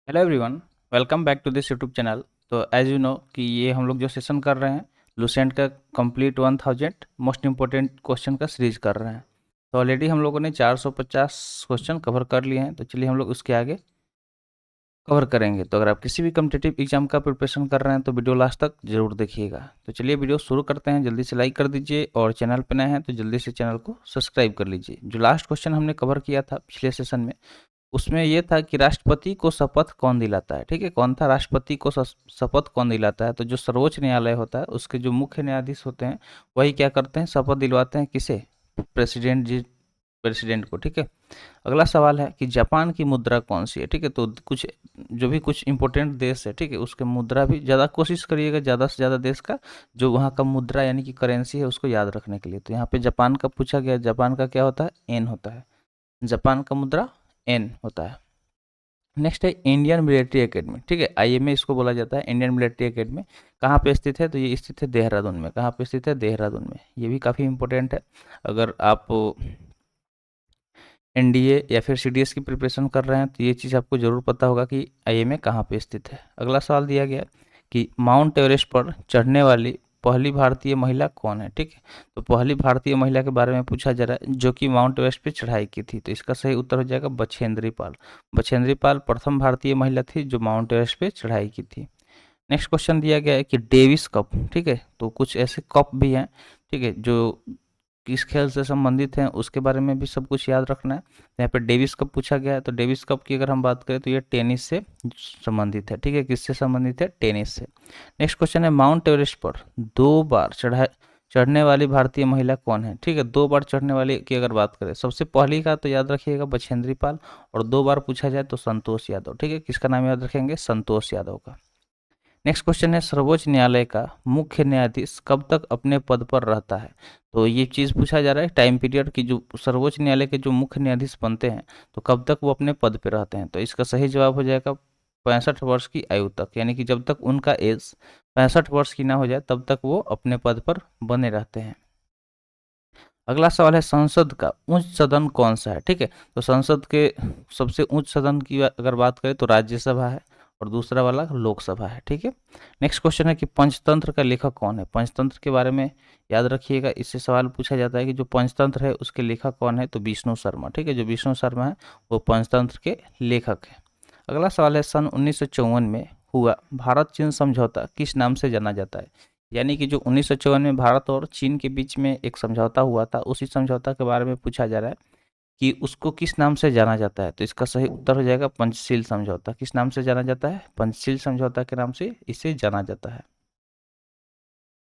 Hello everyone, welcome back to this YouTube channel. तो as you know कि ये हम लोग जो सेशन कर रहे हैं लुसेंट का कंप्लीट 1000 मोस्ट इम्पोर्टेंट क्वेश्चन का सीरीज कर रहे हैं। तो ऑलरेडी हम लोगों ने 450 क्वेश्चन कवर कर लिए हैं। तो चलिए हम लोग उसके आगे कवर करेंगे। तो अगर आप किसी भी कम्पिटिटिव एग्जाम का प्रिपरेशन कर रहे हैं तो वीडियो लास्ट तक जरूर देखिएगा। तो चलिए वीडियो शुरू करते हैं। जल्दी से लाइक कर दीजिए और चैनल पर नए हैं तो जल्दी से चैनल को सब्सक्राइब कर लीजिए। जो लास्ट क्वेश्चन हमने कवर किया था पिछले सेशन में, उसमें ये था कि राष्ट्रपति को शपथ कौन दिलाता है। ठीक है, कौन था राष्ट्रपति को शपथ कौन दिलाता है? तो जो सर्वोच्च न्यायालय होता है उसके जो मुख्य न्यायाधीश होते हैं वही क्या करते हैं, शपथ दिलवाते हैं। किसे? प्रेसिडेंट को। ठीक है। अगला सवाल है कि जापान की मुद्रा कौन सी है। ठीक है, तो कुछ जो भी कुछ इंपॉर्टेंट देश है, ठीक है, उसके मुद्रा भी ज़्यादा कोशिश करिएगा, ज़्यादा से ज़्यादा देश का जो वहाँ का मुद्रा यानी कि करेंसी है उसको याद रखने के लिए। तो यहाँ पे जापान का पूछा गया। जापान का क्या होता है? एन होता है। जापान का मुद्रा एन होता है। नेक्स्ट है इंडियन मिलिट्री एकेडमी। ठीक है, आईएमए इसको बोला जाता है। इंडियन मिलिट्री एकेडमी कहाँ पे स्थित है? तो ये स्थित है देहरादून में। कहाँ पे स्थित है? देहरादून में। ये भी काफ़ी इंपॉर्टेंट है। अगर आप एनडीए या फिर सीडीएस की प्रिपरेशन कर रहे हैं तो ये चीज़ आपको ज़रूर पता होगा कि आईएमए कहाँ पे स्थित है। अगला सवाल दिया गया कि माउंट एवरेस्ट पर चढ़ने वाली पहली भारतीय महिला कौन है। ठीक है, तो पहली भारतीय महिला के बारे में पूछा जा रहा है जो कि माउंट एवरेस्ट पे चढ़ाई की थी। तो इसका सही उत्तर हो जाएगा बछेंद्री पाल। बछेंद्री पाल प्रथम भारतीय महिला थी जो माउंट एवरेस्ट पे चढ़ाई की थी। नेक्स्ट क्वेश्चन दिया गया है कि डेविस कप। ठीक है, तो कुछ ऐसे कप भी हैं, ठीक है, जो किस खेल से संबंधित हैं उसके बारे में भी सब कुछ याद रखना है। यहाँ पे डेविस कप पूछा गया है। तो डेविस कप की अगर हम बात करें तो ये टेनिस से संबंधित है। ठीक है, किससे संबंधित है? टेनिस से। नेक्स्ट क्वेश्चन है माउंट एवरेस्ट पर 2 बार चढ़ने वाली भारतीय महिला कौन है। ठीक है, 2 बार चढ़ने वाली की अगर बात करें, सबसे पहली का तो याद रखिएगा बछेंद्री पाल, और 2 बार पूछा जाए तो संतोष यादव। ठीक है, किसका नाम याद रखेंगे? संतोष यादव का। नेक्स्ट क्वेश्चन है सर्वोच्च न्यायालय का मुख्य न्यायाधीश कब तक अपने पद पर रहता है। तो ये चीज़ पूछा जा रहा है टाइम पीरियड की, जो सर्वोच्च न्यायालय के जो मुख्य न्यायाधीश बनते हैं तो कब तक वो अपने पद पर रहते हैं। तो इसका सही जवाब हो जाएगा 65 वर्ष की आयु तक, यानी कि जब तक उनका एज 65 वर्ष की ना हो जाए तब तक वो अपने पद पर बने रहते हैं। अगला सवाल है संसद का उच्च सदन कौन सा है। ठीक है, तो संसद के सबसे उच्च सदन की अगर बात करें तो राज्यसभा है, और दूसरा वाला लोकसभा है। ठीक है। नेक्स्ट क्वेश्चन है कि पंचतंत्र का लेखक कौन है। पंचतंत्र के बारे में याद रखिएगा, इससे सवाल पूछा जाता है कि जो पंचतंत्र है उसके लेखक कौन है। तो विष्णु शर्मा। ठीक है, जो विष्णु शर्मा है वो पंचतंत्र के लेखक है। अगला सवाल है सन 1954 में हुआ भारत चीन समझौता किस नाम से जाना जाता है। यानी कि जो 1954 में भारत और चीन के बीच में एक समझौता हुआ था, उसी समझौता के बारे में पूछा जा रहा है कि उसको किस नाम से जाना जाता है। तो इसका सही उत्तर हो जाएगा पंचशील समझौता। किस नाम से जाना जाता है? पंचशील समझौता के नाम से इसे जाना जाता है।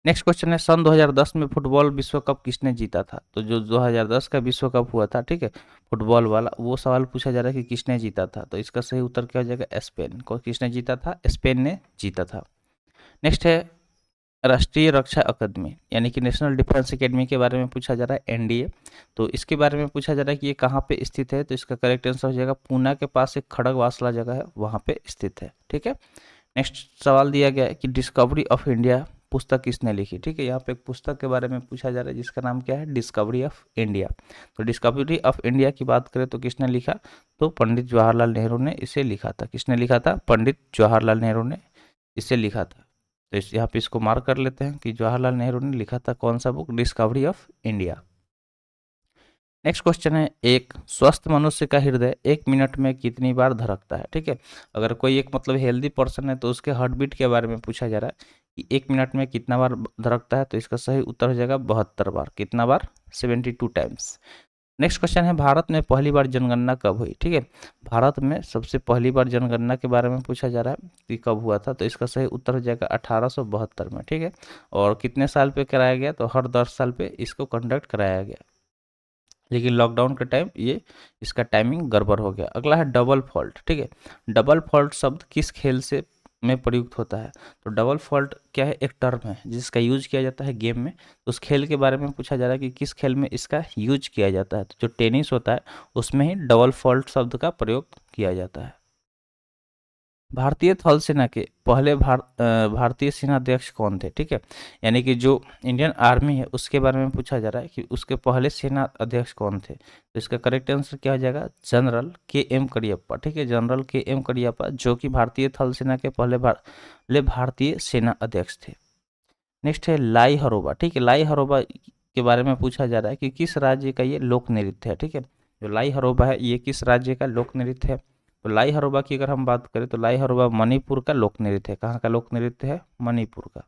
नेक्स्ट क्वेश्चन है सन 2010 में फुटबॉल विश्व कप किसने जीता था। तो जो 2010 का विश्व कप हुआ था, ठीक है, फुटबॉल वाला, वो सवाल पूछा जा रहा है कि किसने जीता था। तो इसका सही उत्तर क्या हो जाएगा? स्पेन को। किसने जीता था? स्पेन ने जीता था। नेक्स्ट है राष्ट्रीय रक्षा अकादमी यानी कि नेशनल डिफेंस एकेडमी के बारे में पूछा जा रहा है, एनडीए। तो इसके बारे में पूछा जा रहा है कि ये कहाँ पे स्थित है। तो इसका करेक्ट आंसर हो जाएगा पूना के पास एक खड़गवासला जगह है, वहाँ पे स्थित है। ठीक है। नेक्स्ट सवाल दिया गया है कि डिस्कवरी ऑफ इंडिया पुस्तक किसने लिखी। ठीक है, यहाँ पे एक पुस्तक के बारे में पूछा जा रहा है जिसका नाम क्या है? Discovery of India. तो डिस्कवरी ऑफ इंडिया की बात करें तो किसने लिखा? तो पंडित जवाहरलाल नेहरू ने इसे लिखा था। किसने लिखा था? पंडित जवाहरलाल नेहरू ने इसे लिखा था। तो इस यहाँ पे इसको मार्क कर लेते हैं कि जवाहरलाल नेहरू ने लिखा था कौन सा book? Discovery of India. Next question है एक स्वस्थ मनुष्य का हृदय 1 मिनट में कितनी बार धड़कता है। ठीक है, अगर कोई एक मतलब हेल्दी पर्सन है तो उसके हार्ट बीट के बारे में पूछा जा रहा है कि 1 मिनट में कितना बार धड़कता है। तो इसका सही उत्तर हो जाएगा 72 बार। कितना बार? 72 टाइम्स। नेक्स्ट क्वेश्चन है भारत में पहली बार जनगणना कब हुई। ठीक है, भारत में सबसे पहली बार जनगणना के बारे में पूछा जा रहा है कि कब हुआ था। तो इसका सही उत्तर हो जाएगा 1872 में। ठीक है, और कितने साल पे कराया गया? तो हर 10 साल पे इसको कंडक्ट कराया गया, लेकिन लॉकडाउन के टाइम ये इसका टाइमिंग गड़बड़ हो गया। अगला है डबल फॉल्ट। ठीक है, डबल फॉल्ट शब्द किस खेल से में प्रयुक्त होता है। तो डबल फॉल्ट क्या है? एक टर्म है जिसका यूज किया जाता है गेम में। तो उस खेल के बारे में पूछा जा रहा है कि किस खेल में इसका यूज किया जाता है। तो जो टेनिस होता है उसमें ही डबल फॉल्ट शब्द का प्रयोग किया जाता है। भारतीय थल सेना के पहले भारतीय सेना अध्यक्ष कौन थे, ठीक है। यानी कि जो इंडियन आर्मी है उसके बारे में पूछा जा रहा है कि उसके पहले सेना अध्यक्ष कौन थे। तो इसका करेक्ट आंसर क्या हो जाएगा, जनरल के एम करियप्पा, ठीक है। जनरल के एम करियप्पा जो कि भारतीय थल सेना के पहले भारतीय सेना अध्यक्ष थे। नेक्स्ट है लाई हरोबा, ठीक है। लाई हरोबा के बारे में पूछा जा रहा है कि किस राज्य का ये लोक नृत्य है, ठीक है। जो लाई हरोबा है ये किस राज्य का लोक नृत्य है। तो लाई हरोबा की अगर हम बात करें तो लाई हरोबा मणिपुर का लोक नृत्य है। कहाँ का लोक नृत्य है, मणिपुर का।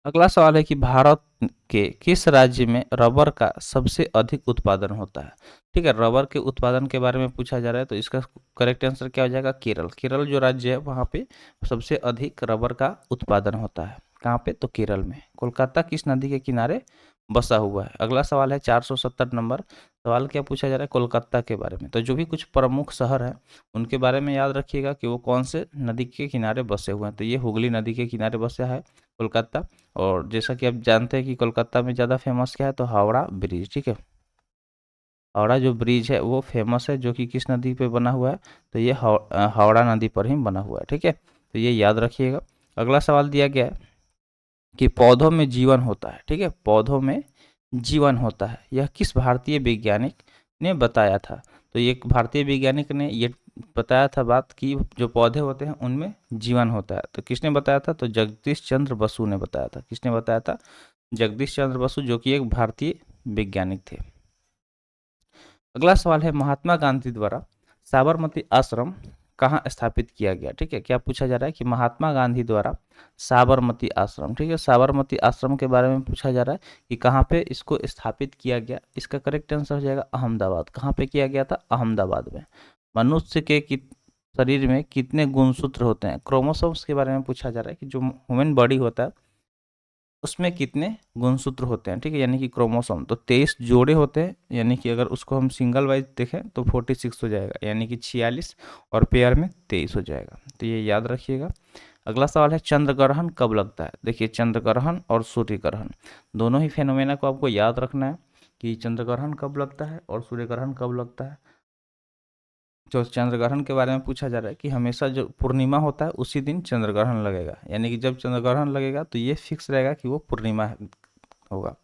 अगला सवाल है कि भारत के किस राज्य में रबर का सबसे अधिक उत्पादन होता है, ठीक है। रबर के उत्पादन के बारे में पूछा जा रहा है तो इसका करेक्ट आंसर क्या हो जाएगा, केरल। केरल जो राज्य है वहाँ पे सबसे अधिक रबर का उत्पादन होता है। कहाँ पे, तो केरल में। कोलकाता किस नदी के किनारे बसा हुआ है। अगला सवाल है 470 नंबर। सवाल क्या पूछा जा रहा है, कोलकाता के बारे में। तो जो भी कुछ प्रमुख शहर हैं उनके बारे में याद रखिएगा कि वो कौन से नदी के किनारे बसे हुए हैं। तो ये हुगली नदी के किनारे बसा है कोलकाता। और जैसा कि आप जानते हैं कि कोलकाता में ज़्यादा फेमस क्या है, तो हावड़ा ब्रिज, ठीक है। हावड़ा जो ब्रिज है वो फेमस है, जो कि किस नदी पे बना हुआ है, तो ये हावड़ा नदी पर ही बना हुआ है, ठीक है। तो ये याद रखिएगा। अगला सवाल दिया गया है कि पौधों में जीवन होता है, ठीक है। पौधों में जीवन होता है, यह किस भारतीय वैज्ञानिक ने बताया था। तो एक भारतीय वैज्ञानिक ने ये बताया था बात कि जो पौधे होते हैं उनमें जीवन होता है। तो किसने बताया था, तो जगदीश चंद्र बसु ने बताया था। किसने बताया था, जगदीश चंद्र बसु, जो कि एक भारतीय वैज्ञानिक थे। अगला सवाल है महात्मा गांधी द्वारा साबरमती आश्रम कहाँ स्थापित किया गया, ठीक है। क्या पूछा जा रहा है कि महात्मा गांधी द्वारा साबरमती आश्रम, ठीक है, साबरमती आश्रम के बारे में पूछा जा रहा है कि कहाँ पे इसको स्थापित किया गया। इसका करेक्ट आंसर हो जाएगा अहमदाबाद। कहाँ पे किया गया था, अहमदाबाद में। मनुष्य के शरीर में कितने गुणसूत्र होते हैं, क्रोमोसोम्स के बारे में पूछा जा रहा है कि जो ह्यूमन बॉडी होता है उसमें कितने गुणसूत्र होते हैं, ठीक है, यानी कि क्रोमोसोम। तो 23 जोड़े होते हैं, यानी कि अगर उसको हम सिंगल वाइज देखें तो 46 हो जाएगा, यानी कि 46, और पेयर में 23 हो जाएगा। तो ये याद रखिएगा। अगला सवाल है चंद्र ग्रहण कब लगता है। देखिए चंद्र ग्रहण और सूर्य ग्रहण दोनों ही फेनोमेना को आपको याद रखना है कि चंद्र ग्रहण कब लगता है और सूर्य ग्रहण कब लगता है। जो चंद्र ग्रहण के बारे में पूछा जा रहा है कि हमेशा जो पूर्णिमा होता है उसी दिन चंद्र ग्रहण लगेगा, यानी कि जब चंद्र ग्रहण लगेगा तो ये फिक्स रहेगा कि वो पूर्णिमा होगा।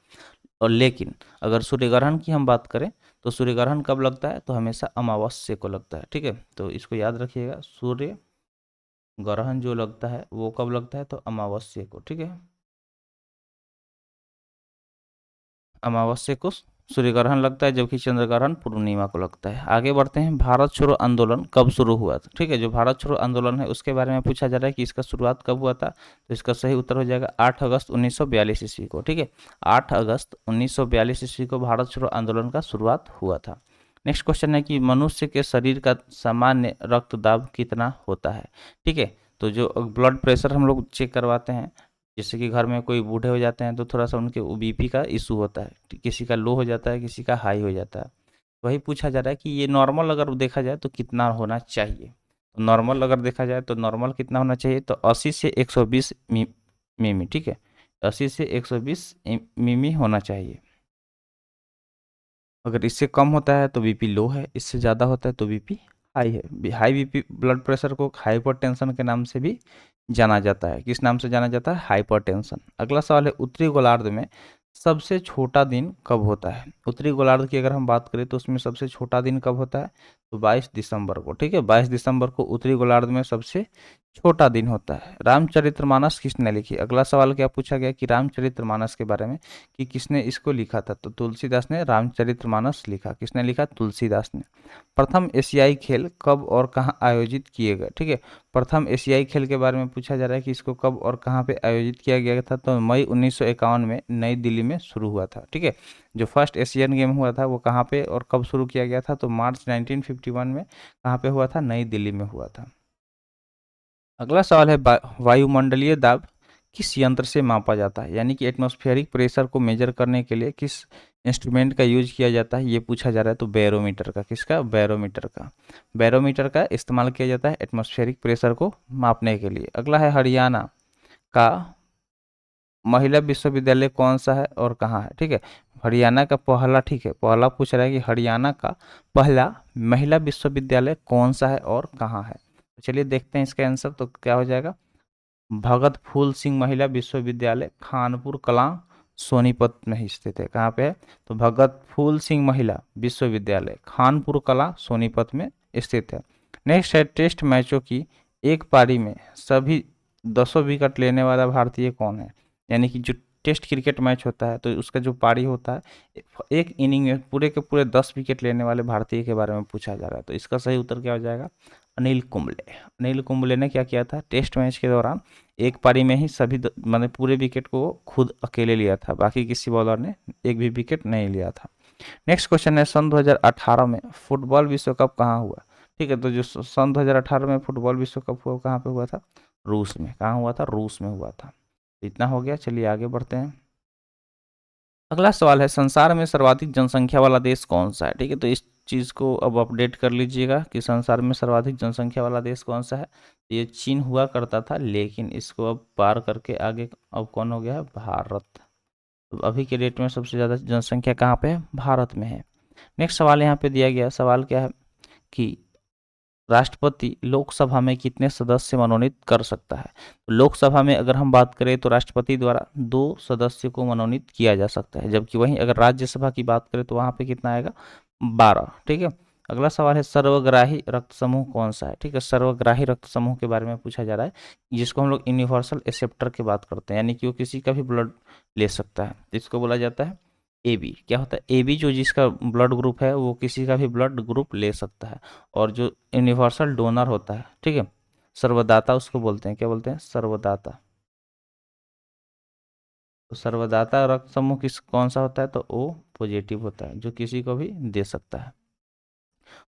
और लेकिन अगर सूर्य ग्रहण की हम बात करें तो सूर्य ग्रहण कब लगता है, तो हमेशा अमावस्या को लगता है, ठीक है। तो इसको याद रखिएगा, सूर्य ग्रहण जो लगता है वो कब लगता है, तो अमावस्या को, ठीक है। अमावस्या को सूर्य ग्रहण लगता है, जबकि चंद्र ग्रहण पूर्णिमा को लगता है। आगे बढ़ते हैं, भारत छोड़ो आंदोलन कब शुरू हुआ था, ठीक है। जो भारत छोड़ो आंदोलन है उसके बारे में पूछा जा रहा है कि इसका शुरुआत कब हुआ था। तो इसका सही उत्तर हो जाएगा 8 अगस्त 1942 ईस्वी को, ठीक है। 8 अगस्त 1942 ईस्वी को भारत छोड़ो आंदोलन का शुरुआत हुआ था। नेक्स्ट क्वेश्चन है कि मनुष्य के शरीर का सामान्य रक्तदाब कितना होता है, ठीक है। तो जो ब्लड प्रेशर हम लोग चेक करवाते हैं, जैसे कि घर में कोई बूढ़े हो जाते हैं तो थोड़ा सा उनके बीपी का इशू होता है, किसी का लो हो जाता है, किसी का हाई हो जाता है। वही पूछा जा रहा है कि ये नॉर्मल अगर देखा जाए तो कितना होना चाहिए। तो नॉर्मल अगर देखा जाए तो नॉर्मल कितना होना चाहिए, तो 80 से 120 मिमी, ठीक है। 80 से 120 मिमी होना चाहिए। अगर इससे कम होता है तो बीपी लो है, इससे ज़्यादा होता है तो बीपी हाई है। हाई बीपी ब्लड प्रेशर को हाइपरटेंशन के नाम से भी जाना जाता है। किस नाम से जाना जाता है, हाइपरटेंशन। अगला सवाल है उत्तरी गोलार्ध में सबसे छोटा दिन कब होता है। उत्तरी गोलार्ध की अगर हम बात करें तो उसमें सबसे छोटा दिन कब होता है, तो 22 दिसंबर को, ठीक है। 22 दिसंबर को उत्तरी गोलार्ध में सबसे छोटा दिन होता है। रामचरितमानस किसने लिखी। अगला सवाल क्या पूछा गया कि रामचरितमानस के बारे में कि किसने इसको लिखा था, तो तुलसीदास ने रामचरितमानस लिखा। किसने लिखा, तुलसीदास ने। प्रथम एशियाई खेल कब और कहाँ आयोजित किए गए, ठीक है। प्रथम एशियाई खेल के बारे में पूछा जा रहा है कि इसको कब और कहाँ पे आयोजित किया गया था, तो मई 1951 में नई दिल्ली में शुरू हुआ था, ठीक है। जो फर्स्ट एशियन गेम हुआ था वो कहाँ पे और कब शुरू किया गया था, तो मार्च 1951 में कहाँ पे हुआ था, नई दिल्ली में हुआ था। अगला सवाल है वायुमंडलीय दाब किस यंत्र से मापा जाता है, यानी कि एटमॉस्फेरिक प्रेशर को मेजर करने के लिए किस इंस्ट्रूमेंट का यूज किया जाता है, ये पूछा जा रहा है। तो बैरोमीटर का, किसका, बैरोमीटर का। बैरोमीटर का इस्तेमाल किया जाता है एटमॉस्फेरिक प्रेशर को मापने के लिए। अगला है हरियाणा का महिला विश्वविद्यालय कौन सा है और कहाँ है, ठीक है। हरियाणा का पहला, ठीक है, पहला पूछ रहा है कि हरियाणा का पहला महिला विश्वविद्यालय कौन सा है और कहाँ है। चलिए देखते हैं इसका आंसर, तो क्या हो जाएगा, भगत फूल सिंह महिला विश्वविद्यालय खानपुर कलां सोनीपत में ही स्थित है। कहाँ पे है, तो भगत फूल सिंह महिला विश्वविद्यालय खानपुर कलां सोनीपत में स्थित है। नेक्स्ट है, टेस्ट मैचों की एक पारी में सभी 10 विकेट लेने वाला भारतीय कौन है। यानी कि जो टेस्ट क्रिकेट मैच होता है तो उसका जो पारी होता है, एक इनिंग में पूरे के पूरे 10 विकेट लेने वाले भारतीय के बारे में पूछा जा रहा है। तो इसका सही उत्तर क्या हो जाएगा, अनिल कुंबले। अनिल कुंबले ने क्या किया था, टेस्ट मैच के दौरान एक पारी में ही सभी माने पूरे विकेट को खुद अकेले लिया था, बाकी किसी बॉलर ने एक भी विकेट नहीं लिया था। नेक्स्ट क्वेश्चन है, सन 2018 में फुटबॉल विश्व कप कहाँ हुआ। ठीक है, तो जो सन 2018 में फुटबॉल विश्व कप हुआ कहाँ पे हुआ था, रूस में। कहाँ हुआ था, रूस में हुआ था। इतना हो गया, चलिए आगे बढ़ते हैं। अगला सवाल है, संसार में सर्वाधिक जनसंख्या वाला देश कौन सा है। ठीक है, तो इस चीज़ को अब अपडेट कर लीजिएगा कि संसार में सर्वाधिक जनसंख्या वाला देश कौन सा है। ये चीन हुआ करता था, लेकिन इसको अब पार करके आगे अब कौन हो गया है, भारत। तो अभी के डेट में सबसे ज़्यादा जनसंख्या कहाँ पे है, भारत में है। नेक्स्ट सवाल यहाँ पे दिया गया, सवाल क्या है कि राष्ट्रपति लोकसभा में कितने सदस्य मनोनीत कर सकता है। तो लोकसभा में अगर हम बात करें तो राष्ट्रपति द्वारा 2 सदस्य को मनोनीत किया जा सकता है, जबकि वहीं अगर राज्यसभा की बात करें तो वहां पे कितना आएगा, 12। ठीक है, अगला सवाल है, सर्वग्राही रक्त समूह कौन सा है। ठीक है, सर्वग्राही रक्त समूह के बारे में पूछा जा रहा है, जिसको हम लोग यूनिवर्सल एक्सेप्टर की बात करते हैं, यानी कि वो किसी का भी ब्लड ले सकता है। इसको बोला जाता है ए बी। क्या होता है, ए बी जो जिसका ब्लड ग्रुप है वो किसी का भी ब्लड ग्रुप ले सकता है। और जो यूनिवर्सल डोनर होता है, ठीक है, सर्वदाता उसको बोलते हैं, क्या बोलते हैं, सर्वदाता। तो सर्वदाता रक्त समूह किस कौन सा होता है, तो ओ पॉजिटिव होता है, जो किसी को भी दे सकता है।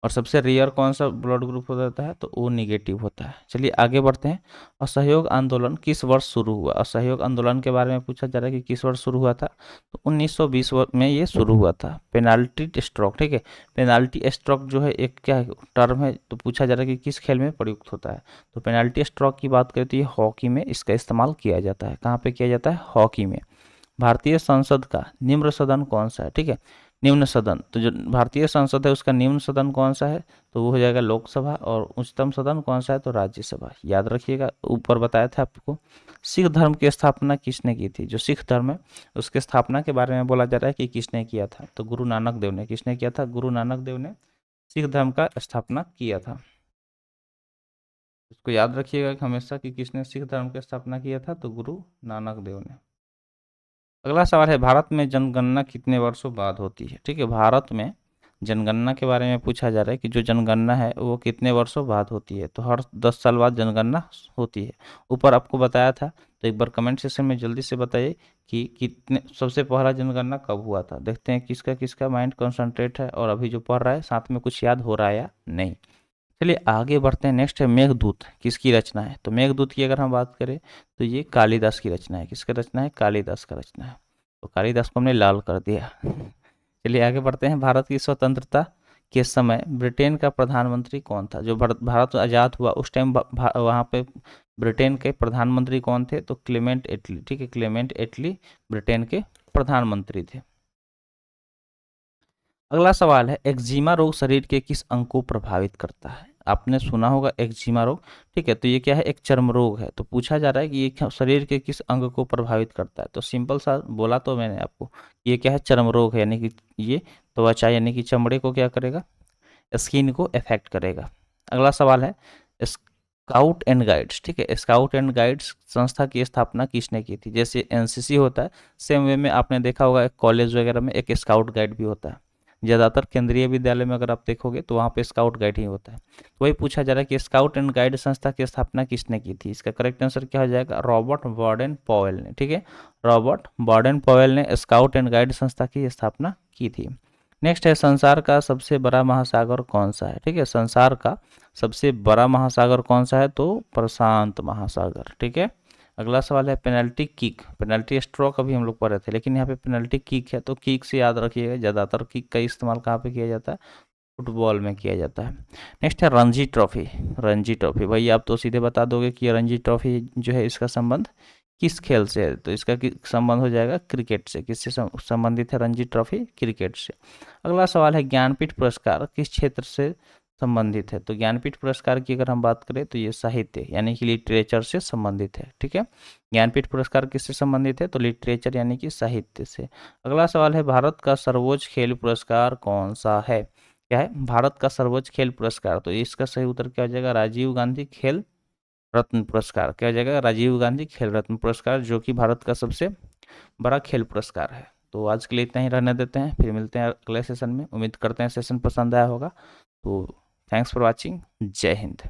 और सबसे रेयर कौन सा ब्लड ग्रुप होता है, तो ओ निगेटिव होता है। चलिए आगे बढ़ते हैं। असहयोग आंदोलन किस वर्ष शुरू हुआ। असहयोग आंदोलन के बारे में पूछा जा रहा है कि किस वर्ष शुरू हुआ था, तो 1920 में ये शुरू हुआ था। पेनाल्टी स्ट्रोक, ठीक है, पेनाल्टी स्ट्रोक जो है एक क्या टर्म है, तो पूछा जा रहा है कि किस खेल में प्रयुक्त होता है। तो पेनाल्टी स्ट्रोक की बात करें तो ये हॉकी में इसका इस्तेमाल किया जाता है। कहाँ पे किया जाता है, हॉकी में। भारतीय संसद का निम्न सदन कौन सा है। ठीक है, निम्न सदन, तो जो भारतीय संसद है उसका निम्न सदन कौन सा है, तो वो हो जाएगा लोकसभा। और उच्चतम सदन कौन सा है, तो राज्यसभा। याद रखिएगा, ऊपर बताया था आपको। सिख धर्म की स्थापना किसने की थी, जो सिख धर्म है उसके स्थापना के बारे में बोला जा रहा है कि किसने किया था, तो गुरु नानक देव ने। किसने किया था, गुरु नानक देव ने सिख धर्म का स्थापना किया था। इसको याद रखिएगा कि हमेशा कि किसने सिख धर्म की स्थापना किया था, तो गुरु नानक देव ने। अगला सवाल है, भारत में जनगणना कितने वर्षों बाद होती है। ठीक है, भारत में जनगणना के बारे में पूछा जा रहा है कि जो जनगणना है वो कितने वर्षों बाद होती है, तो हर 10 साल बाद जनगणना होती है। ऊपर आपको बताया था, तो एक बार कमेंट सेक्शन में जल्दी से बताइए कि कितने सबसे पहला जनगणना कब हुआ था। देखते हैं किसका किसका माइंड कंसंट्रेट है और अभी जो पढ़ रहा है साथ में कुछ याद हो रहा है या नहीं। चलिए आगे बढ़ते हैं। नेक्स्ट है, मेघदूत किसकी रचना है। तो मेघदूत की अगर हम बात करें तो ये कालिदास की रचना है। किसका रचना है, कालिदास का रचना है। तो कालिदास को हमने लाल कर दिया। चलिए आगे बढ़ते हैं। भारत की स्वतंत्रता के समय ब्रिटेन का प्रधानमंत्री कौन था। जो भारत आज़ाद हुआ उस टाइम वहाँ पे ब्रिटेन के प्रधानमंत्री कौन थे, तो क्लेमेंट एटली। ठीक है, क्लेमेंट एटली ब्रिटेन के प्रधानमंत्री थे। अगला सवाल है, एक्जिमा रोग शरीर के किस अंग को प्रभावित करता है। आपने सुना होगा एक्जिमा रोग। ठीक है, तो ये क्या है, एक चर्म रोग है। तो पूछा जा रहा है कि ये शरीर के किस अंग को प्रभावित करता है। तो सिंपल सा बोला तो मैंने आपको, ये क्या है, चर्म रोग है, यानी कि ये त्वचा यानी कि चमड़े को क्या करेगा, स्किन को इफेक्ट करेगा। अगला सवाल है, स्काउट एंड गाइड्स। ठीक है, स्काउट एंड गाइड्स संस्था की स्थापना किसने की थी। जैसे एनसीसी होता है, सेम वे में आपने देखा होगा कॉलेज वगैरह में एक स्काउट गाइड भी होता है। ज़्यादातर केंद्रीय विद्यालय में अगर आप देखोगे तो वहाँ पे स्काउट गाइड ही होता है। तो वही पूछा जा रहा है कि स्काउट एंड गाइड संस्था की स्थापना किसने की थी। इसका करेक्ट आंसर क्या हो जाएगा, रॉबर्ट बार्डन पॉवेल ने। ठीक है, रॉबर्ट बार्डन पॉवेल ने स्काउट एंड गाइड संस्था की स्थापना की थी। नेक्स्ट है, संसार का सबसे बड़ा महासागर कौन सा है। ठीक है, संसार का सबसे बड़ा महासागर कौन सा है, तो प्रशांत महासागर। ठीक है, अगला सवाल है, पेनल्टी किक। पेनल्टी स्ट्रोक अभी हम लोग पढ़ रहे थे, लेकिन यहाँ पे पेनल्टी किक है, तो किक से याद रखिएगा, ज़्यादातर किक का इस्तेमाल कहाँ पे किया जाता है, फुटबॉल में किया जाता है। नेक्स्ट है, रणजी ट्रॉफी। रणजी ट्रॉफी, भाई आप तो सीधे बता दोगे कि रणजी ट्रॉफी जो है इसका संबंध किस खेल से है, तो इसका संबंध हो जाएगा क्रिकेट से। किससे संबंधित है रणजी ट्रॉफी, क्रिकेट से। अगला सवाल है, ज्ञानपीठ पुरस्कार किस क्षेत्र से संबंधित है। तो ज्ञानपीठ पुरस्कार की अगर हम बात करें तो ये साहित्य यानी कि लिटरेचर से संबंधित है। ठीक है, ज्ञानपीठ पुरस्कार किससे संबंधित है? तो लिटरेचर यानी कि साहित्य से। अगला सवाल है, भारत का सर्वोच्च खेल पुरस्कार कौन सा है? क्या है भारत का सर्वोच्च खेल पुरस्कार? तो इसका सही उत्तर क्या हो जाएगा? राजीव गांधी खेल रत्न पुरस्कार। क्या हो जाएगा? राजीव गांधी खेल रत्न पुरस्कार, जो कि भारत का सबसे बड़ा खेल पुरस्कार है। तो आज के लिए इतना ही रहने देते हैं, फिर मिलते हैं अगले सेशन में। उम्मीद करते हैं सेशन पसंद आया होगा। तो थैंक्स फॉर वॉचिंग। जय हिंद।